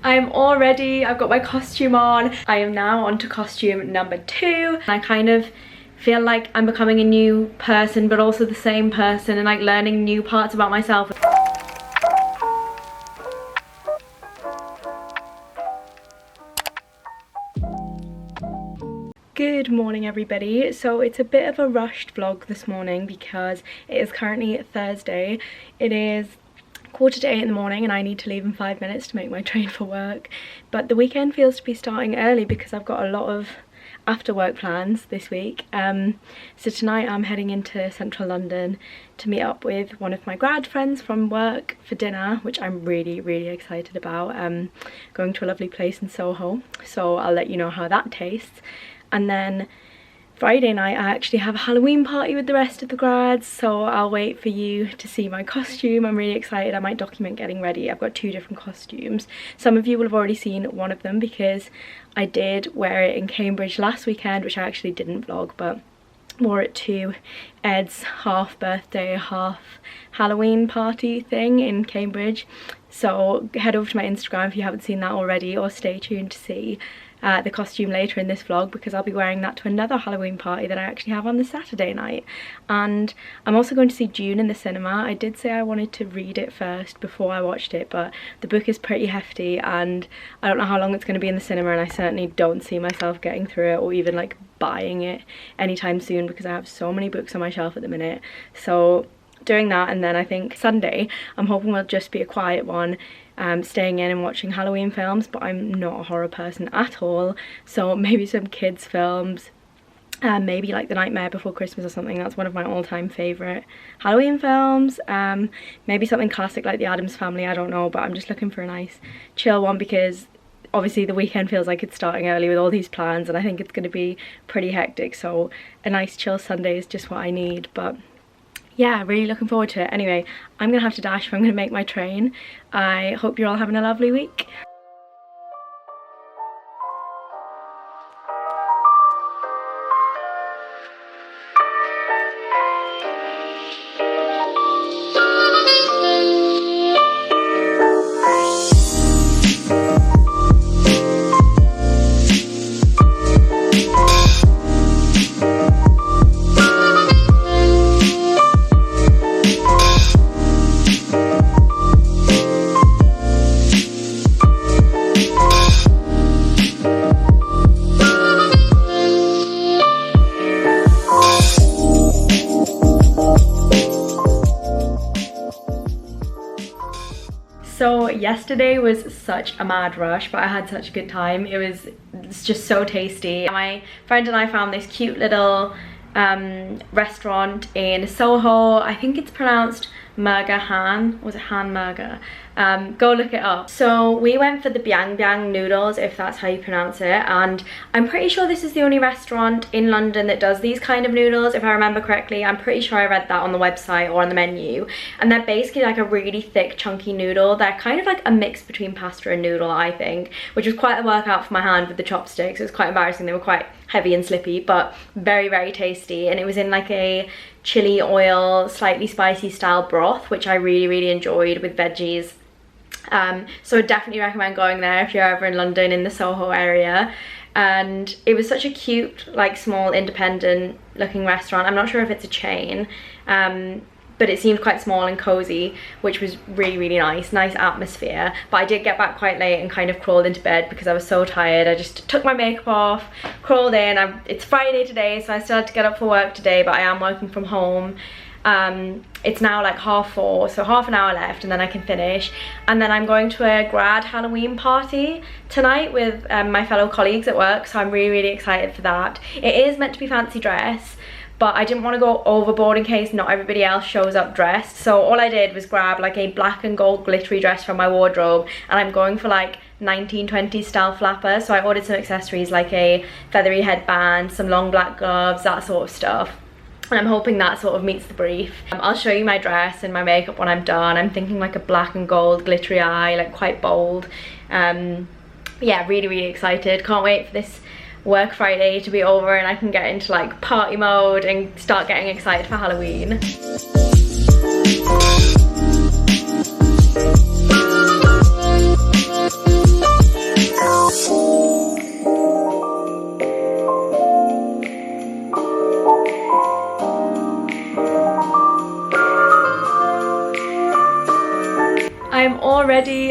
I'm all ready. I've got my costume on. I am now on to costume number 2. I kind of feel like I'm becoming a new person, but also the same person, and like learning new parts about myself. Good morning everybody. So it's a bit of a rushed vlog this morning because it is currently Thursday. It is 7:45 in the morning and I need to leave in 5 minutes to make my train for work. But the weekend feels to be starting early because I've got a lot of after work plans this week. So tonight I'm heading into central London to meet up with one of my grad friends from work for dinner, which I'm really excited about. Going to a lovely place in Soho, so I'll let you know how that tastes. And then Friday night I actually have a Halloween party with the rest of the grads, so I'll wait for you to see my costume. I'm really excited. I might document getting ready. I've got 2 different costumes. Some of you will have already seen one of them because I did wear it in Cambridge last weekend, which I actually didn't vlog, but wore it to Ed's half birthday, half Halloween party thing in Cambridge. So head over to my Instagram if you haven't seen that already, or stay tuned to see the costume later in this vlog, because I'll be wearing that to another Halloween party that I actually have on the Saturday night. And I'm also going to see Dune in the cinema. I did say I wanted to read it first before I watched it, but the book is pretty hefty and I don't know how long it's going to be in the cinema, and I certainly don't see myself getting through it or even like buying it anytime soon because I have so many books on my shelf at the minute. So doing that, and then I think Sunday I'm hoping will just be a quiet one, staying in and watching Halloween films, but I'm not a horror person at all, so maybe some kids films, maybe like The Nightmare Before Christmas or something. That's one of my all-time favourite Halloween films. Maybe something classic like The Addams Family, I don't know, but I'm just looking for a nice chill one because obviously the weekend feels like it's starting early with all these plans and I think it's going to be pretty hectic, so a nice chill Sunday is just what I need. But yeah, really looking forward to it. Anyway, I'm gonna have to dash if I'm gonna make my train. I hope you're all having a lovely week. So yesterday was such a mad rush, but I had such a good time. It's just so tasty. My friend and I found this cute little restaurant in Soho. I think it's pronounced Murga Han. Was it Han Murga? Go look it up. So we went for the Biang Biang noodles, if that's how you pronounce it, and I'm pretty sure this is the only restaurant in London that does these kind of noodles, if I remember correctly. I'm pretty sure I read that on the website or on the menu, and they're basically like a really thick chunky noodle. They're kind of like a mix between pasta and noodle, I think, which was quite a workout for my hand with the chopsticks. It was quite embarrassing. They were quite heavy and slippy, but very tasty, and it was in like a chili oil, slightly spicy style broth, which I really enjoyed, with veggies. So I definitely recommend going there if you're ever in London in the Soho area. And it was such a cute, like, small independent looking restaurant. I'm not sure if it's a chain, but it seemed quite small and cozy, which was really nice atmosphere. But I did get back quite late and kind of crawled into bed because I was so tired. I just took my makeup off, crawled in. It's Friday today, so I still had to get up for work today, but I am working from home. It's now like 4:30, so half an hour left and then I can finish. And then I'm going to a grad Halloween party tonight with my fellow colleagues at work, so I'm really excited for that. It is meant to be fancy dress, but I didn't want to go overboard in case not everybody else shows up dressed. So all I did was grab like a black and gold glittery dress from my wardrobe, and I'm going for like 1920s style flapper. So I ordered some accessories like a feathery headband, some long black gloves, that sort of stuff. And I'm hoping that sort of meets the brief. I'll show you my dress and my makeup when I'm done. I'm thinking like a black and gold glittery eye, like quite bold. Yeah, really excited. Can't wait for this work Friday to be over and I can get into like party mode and start getting excited for Halloween.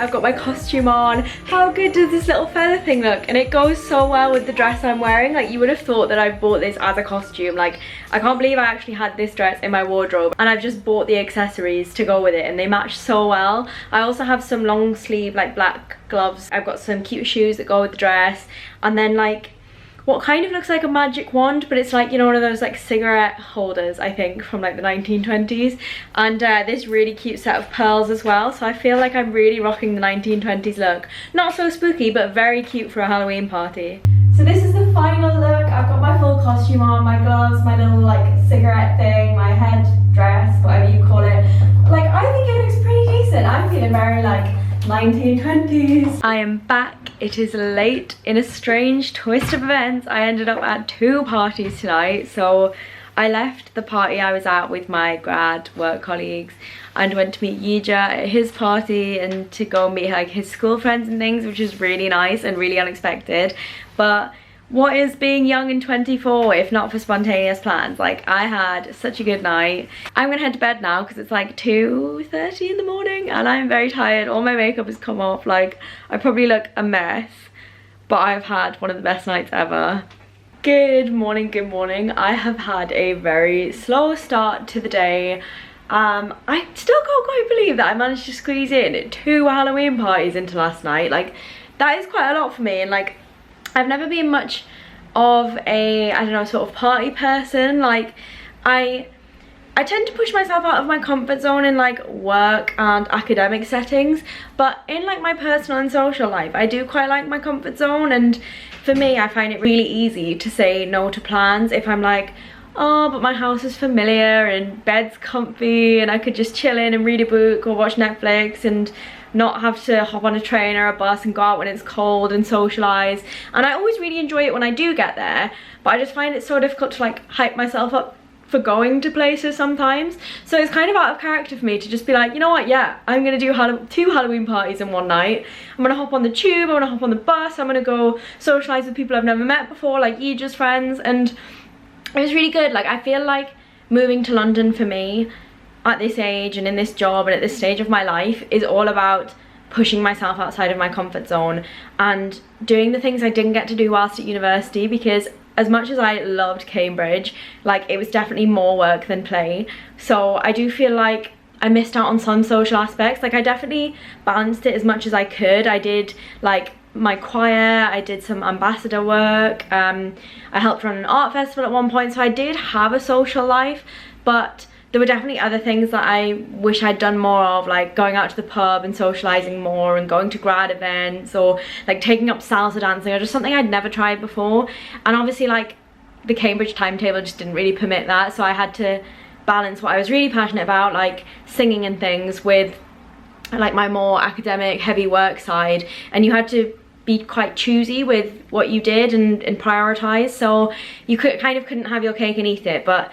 I've got my costume on. How good does this little feather thing look? And it goes so well with the dress I'm wearing. Like, you would have thought that I bought this as a costume. Like, I can't believe I actually had this dress in my wardrobe and I've just bought the accessories to go with it, and they match so well. I also have some long sleeve like black gloves. I've got some cute shoes that go with the dress, and then like what kind of looks like a magic wand, but it's like, you know, one of those like cigarette holders, I think, from like the 1920s, and this really cute set of pearls as well. So I feel like I'm really rocking the 1920s look. Not so spooky, but very cute for a Halloween party. So this is the final look. I've got my full costume on, my gloves, my little like cigarette thing, my head dress, whatever you call it. Like, I think it looks pretty decent. I'm feeling very like 1920s. I am back. It is late. In a strange twist of events, I ended up at 2 parties tonight. So I left the party I was at with my grad work colleagues and went to meet Yija at his party and to go meet like his school friends and things, which is really nice and really unexpected. But what is being young and 24 if not for spontaneous plans? Like, I had such a good night. I'm gonna head to bed now because it's like 2:30 in the morning and I'm very tired. All my makeup has come off. Like, I probably look a mess, but I've had one of the best nights ever. Good morning, good morning. I have had a very slow start to the day. I still can't quite believe that I managed to squeeze in 2 Halloween parties into last night. Like, that is quite a lot for me, and like, I've never been much of a, I don't know, sort of party person. Like, I tend to push myself out of my comfort zone in like work and academic settings, but in like my personal and social life, I do quite like my comfort zone. And for me, I find it really easy to say no to plans if I'm like, oh, but my house is familiar and bed's comfy and I could just chill in and read a book or watch Netflix and not have to hop on a train or a bus and go out when it's cold and socialise. And I always really enjoy it when I do get there, but I just find it so difficult to like hype myself up for going to places sometimes. So it's kind of out of character for me to just be like, you know what, yeah, I'm gonna do 2 Halloween parties in one night. I'm gonna hop on the tube, I'm gonna hop on the bus, I'm gonna go socialise with people I've never met before, like Yija's friends. And it was really good. Like, I feel like moving to London for me at this age and in this job and at this stage of my life is all about pushing myself outside of my comfort zone and doing the things I didn't get to do whilst at university, because as much as I loved Cambridge, like, it was definitely more work than play. So I do feel like I missed out on some social aspects. Like, I definitely balanced it as much as I could. I did like my choir, I did some ambassador work, I helped run an art festival at one point, so I did have a social life, but there were definitely other things that I wish I'd done more of, like going out to the pub and socialising more and going to grad events, or like taking up salsa dancing, or just something I'd never tried before. And obviously like the Cambridge timetable just didn't really permit that, so I had to balance what I was really passionate about, like singing and things, with like my more academic heavy work side. And you had to be quite choosy with what you did and prioritize, so you couldn't have your cake and eat it. But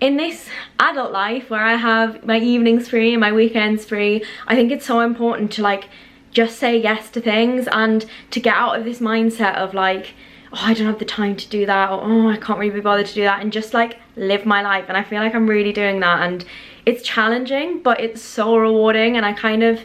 in this adult life where I have my evenings free and my weekends free, I think it's so important to like just say yes to things and to get out of this mindset of like, oh, I don't have the time to do that, or oh, I can't really be bothered to do that, and just like live my life. And I feel like I'm really doing that, and it's challenging, but it's so rewarding. And I kind of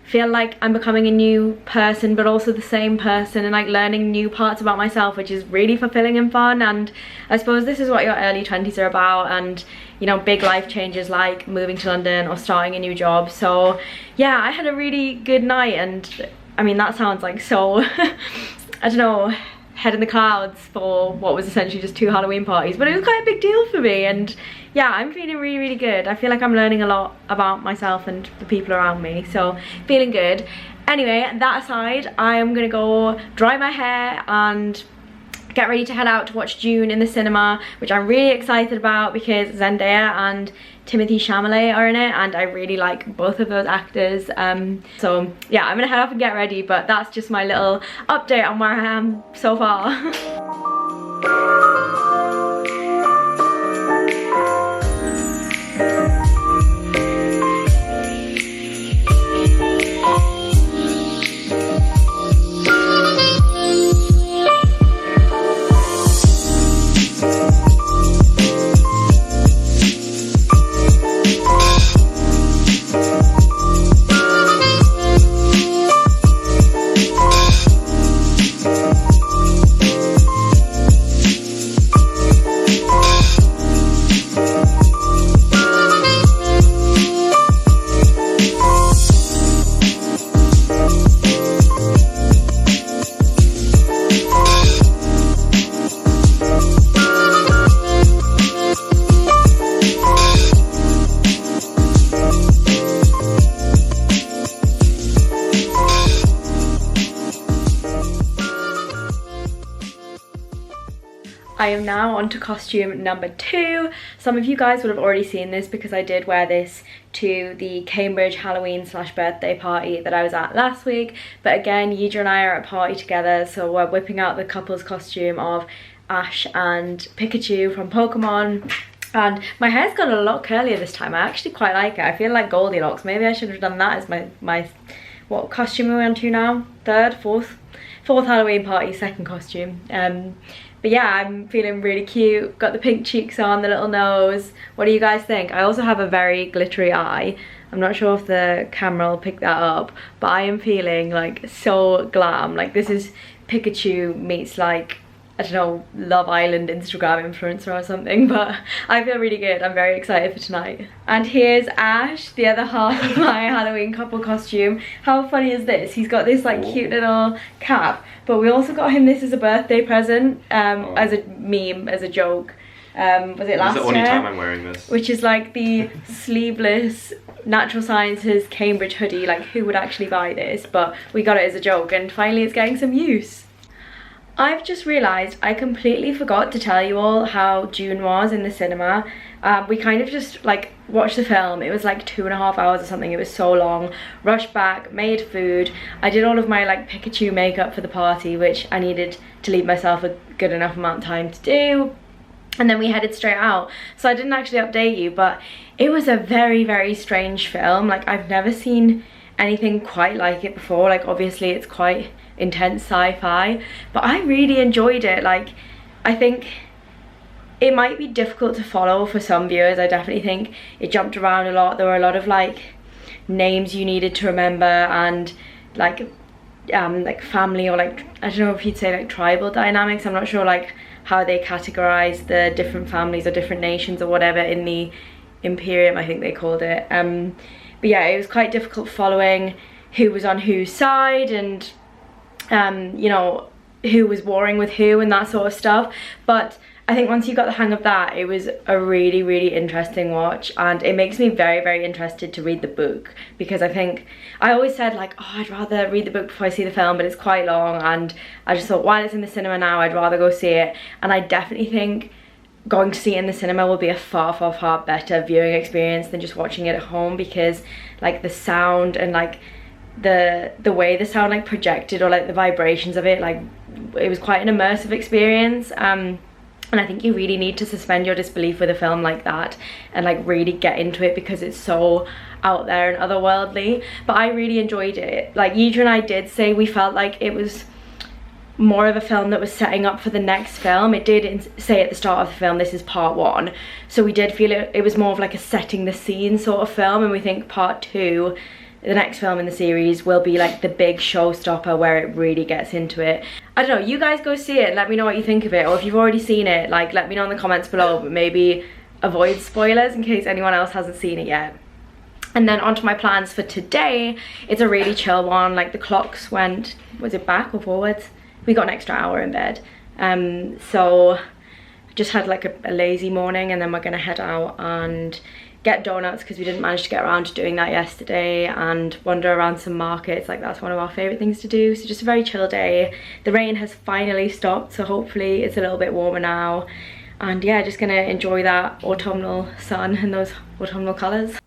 feel like I'm becoming a new person, but also the same person, and like learning new parts about myself, which is really fulfilling and fun. And I suppose this is what your early 20s are about, and you know, big life changes like moving to London or starting a new job. So yeah, I had a really good night, and I mean, that sounds like so I don't know, head in the clouds for what was essentially just 2 Halloween parties, but it was quite a big deal for me. And yeah, I'm feeling really, really good. I feel like I'm learning a lot about myself and the people around me, so feeling good. Anyway, that aside, I am gonna go dry my hair and get ready to head out to watch June in the cinema, which I'm really excited about because Zendaya and Timothée Chalamet are in it, and I really like both of those actors. So yeah, I'm gonna head off and get ready, but that's just my little update on where I am so far. I am now on to costume number 2. Some of you guys would have already seen this because I did wear this to the Cambridge Halloween / birthday party that I was at last week. But again, Yidra and I are at a party together, so we're whipping out the couple's costume of Ash and Pikachu from Pokemon. And my hair's got a lot curlier this time. I actually quite like it. I feel like Goldilocks. Maybe I should have done that as my what costume are we on to now? Fourth Halloween party, second costume. But yeah, I'm feeling really cute. Got the pink cheeks on, the little nose. What do you guys think? I also have a very glittery eye. I'm not sure if the camera will pick that up, but I am feeling like so glam. Like this is Pikachu meets like, I don't know, Love Island Instagram influencer or something, but I feel really good. I'm very excited for tonight. And here's Ash, the other half of my Halloween couple costume. How funny is this? He's got this like cute little cap, but we also got him this as a birthday present, as a meme, as a joke. Was it last year? This is the only time I'm wearing this. Which is like the sleeveless Natural Sciences Cambridge hoodie. Like who would actually buy this? But we got it as a joke and finally it's getting some use. I've just realised I completely forgot to tell you all how June was in the cinema. We kind of just like watched the film. It was like 2.5 hours or something. It was so long. Rushed back, made food. I did all of my like Pikachu makeup for the party, which I needed to leave myself a good enough amount of time to do. And then we headed straight out. So I didn't actually update you, but it was a very, very strange film. Like I've never seen anything quite like it before. Like obviously it's quite intense sci-fi, but I really enjoyed it. Like I think it might be difficult to follow for some viewers. I definitely think it jumped around a lot. There were a lot of like names you needed to remember and like family or like, I don't know if you'd say like tribal dynamics. I'm not sure like how they categorize the different families or different nations or whatever in the Imperium, I think they called it. But yeah, it was quite difficult following who was on whose side and you know, who was warring with who and that sort of stuff. But I think once you got the hang of that, it was a really, really interesting watch, and it makes me very, very interested to read the book, because I think I always said like, oh, I'd rather read the book before I see the film, but it's quite long, and I just thought while it's in the cinema now, I'd rather go see it. And I definitely think going to see it in the cinema will be a far, far, far better viewing experience than just watching it at home, because like the sound and like the way the sound like projected, or like the vibrations of it, like it was quite an immersive experience. And I think you really need to suspend your disbelief with a film like that and like really get into it, because it's so out there and otherworldly. But I really enjoyed it. Like Yidra and I did say we felt like it was more of a film that was setting up for the next film. It did say at the start of the film, this is part 1, so we did feel it was more of like a setting the scene sort of film, and we think part 2, the next film in the series, will be like the big showstopper where it really gets into it. I don't know, you guys go see it and let me know what you think of it, or if you've already seen it, like let me know in the comments below, but maybe avoid spoilers in case anyone else hasn't seen it yet. And then onto my plans for today. It's a really chill one. Like the clocks went, was it back or forwards? We got an extra hour in bed. So just had like a lazy morning, and then we're gonna head out and get donuts because we didn't manage to get around to doing that yesterday, and wander around some markets. Like that's one of our favorite things to do. So just a very chill day. The rain has finally stopped, so hopefully it's a little bit warmer now. And yeah, just gonna enjoy that autumnal sun and those autumnal colors.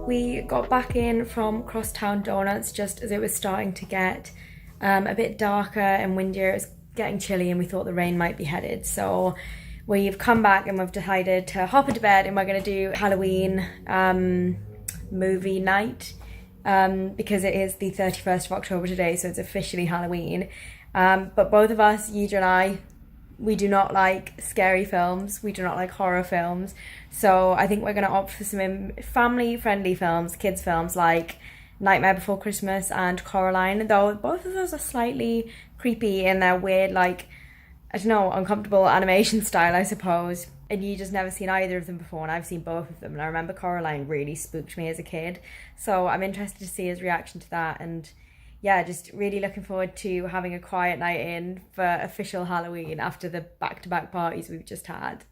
We got back in from Crosstown Donuts just as it was starting to get a bit darker and windier. It was getting chilly and we thought the rain might be headed. So we've come back and we've decided to hop into bed and we're going to do Halloween movie night because it is the 31st of October today, so it's officially Halloween. But both of us, Yidra and I, we do not like scary films. We do not like horror films. So I think we're going to opt for some family-friendly films, kids' films like Nightmare Before Christmas and Coraline, though both of those are slightly creepy in their weird, like, I don't know, uncomfortable animation style, I suppose. And you just never seen either of them before, and I've seen both of them. And I remember Coraline really spooked me as a kid. So I'm interested to see his reaction to that. And yeah, just really looking forward to having a quiet night in for official Halloween after the back-to-back parties we've just had.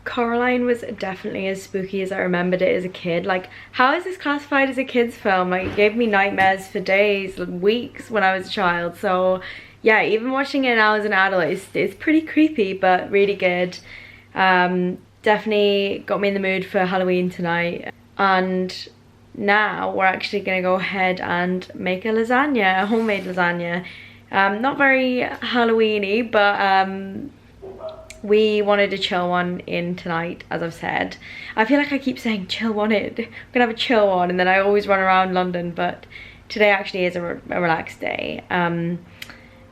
Coraline was definitely as spooky as I remembered it as a kid. Like, how is this classified as a kid's film? Like, it gave me nightmares for days, weeks when I was a child. So yeah, even watching it now as an adult, it's pretty creepy, but really good. Definitely got me in the mood for Halloween tonight. And now we're actually gonna go ahead and make a lasagna, a homemade lasagna. Not very Halloween-y, but we wanted a chill one in tonight, as I've said. I feel like I keep saying chill one in. We're gonna have a chill one, and then I always run around London, but today actually is a relaxed day.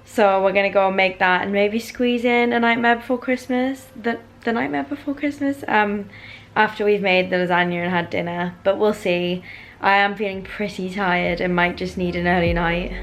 So we're gonna go and make that and maybe squeeze in a Nightmare Before Christmas, the Nightmare Before Christmas, after we've made the lasagna and had dinner, but we'll see. I am feeling pretty tired and might just need an early night.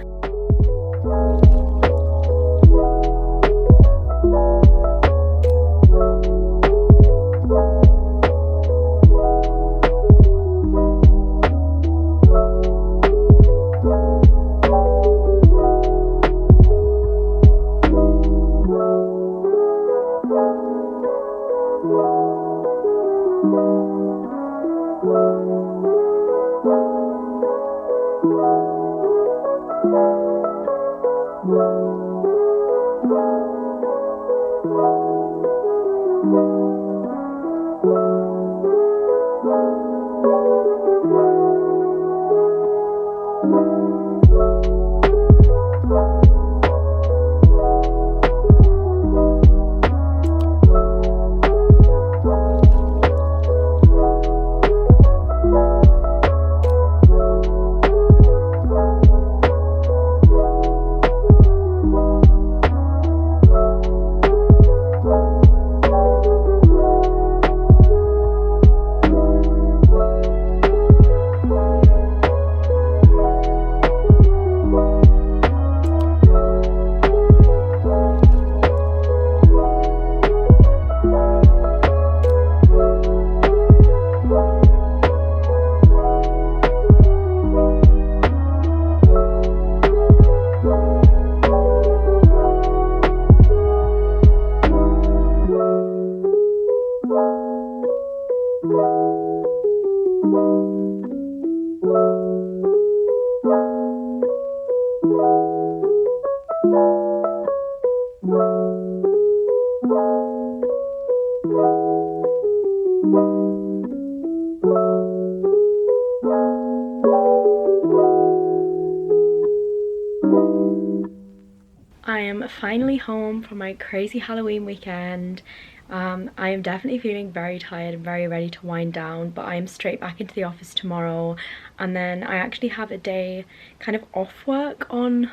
I am finally home from my crazy Halloween weekend. I am definitely feeling very tired and very ready to wind down, but I am straight back into the office tomorrow, and then I actually have a day kind of off work on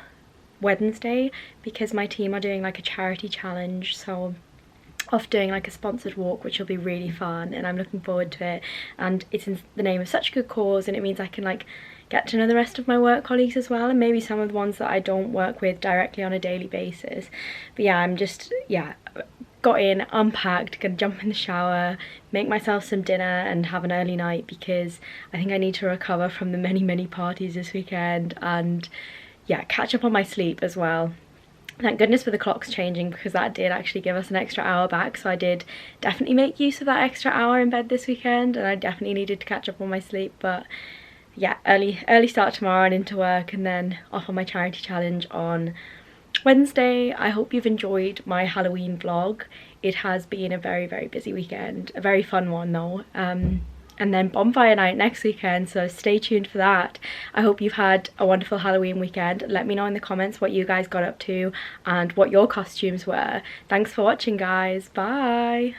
Wednesday because my team are doing like a charity challenge, so off doing like a sponsored walk, which will be really fun, and I'm looking forward to it. And it's in the name of such a good cause, and it means I can like get to know the rest of my work colleagues as well, and maybe some of the ones that I don't work with directly on a daily basis. But yeah, I'm just, yeah, got in, unpacked, gonna jump in the shower, make myself some dinner and have an early night, because I think I need to recover from the many parties this weekend, and yeah, catch up on my sleep as well. Thank goodness for the clocks changing, because that did actually give us an extra hour back, so I did definitely make use of that extra hour in bed this weekend, and I definitely needed to catch up on my sleep. But yeah, early start tomorrow and into work, and then off on my charity challenge on Wednesday. I hope you've enjoyed my Halloween vlog. It has been a very busy weekend, a very fun one though. And then bonfire night next weekend, so stay tuned for that. I hope you've had a wonderful Halloween weekend. Let me know in the comments what you guys got up to and what your costumes were. Thanks for watching, guys. Bye.